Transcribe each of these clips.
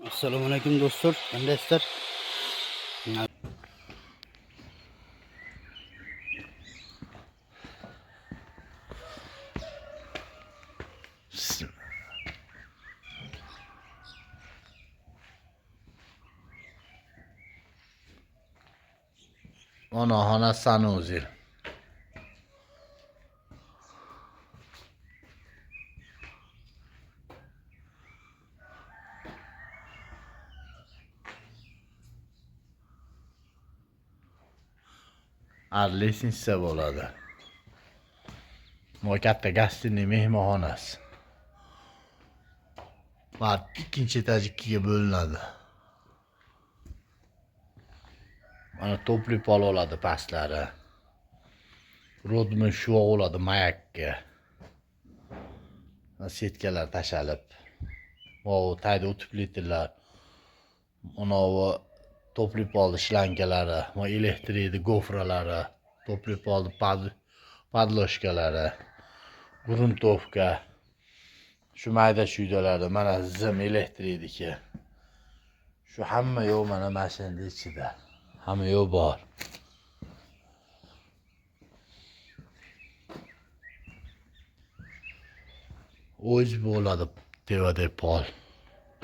Assalomu alaykum do'stlar, qandaysizlar? Onaxona Sanusi. Arlesinsa bo'ladi. Bu katta gostinniy mehmonxonasi. Va ikkinchi etaj ikkiga bo'linadi. Mana topli pol oladi pastlari. Rodmi shu oladi mayakka. Setkalar tashalib. Bu tayda o'tib Unavi topli polni shlankalari, va elektrikni gofralari, topli polni padloshkalari, gruntovka. Shu mayda shuydalarda mana zim elektrikniki. Shu hamma yo'q mana mashinada ichida. Hamma yo'q bor. O'z bo'ladi tevada pol.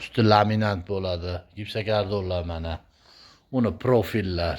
Usti laminat bo'ladi. Gipsokardonlar mana. Uni profillar.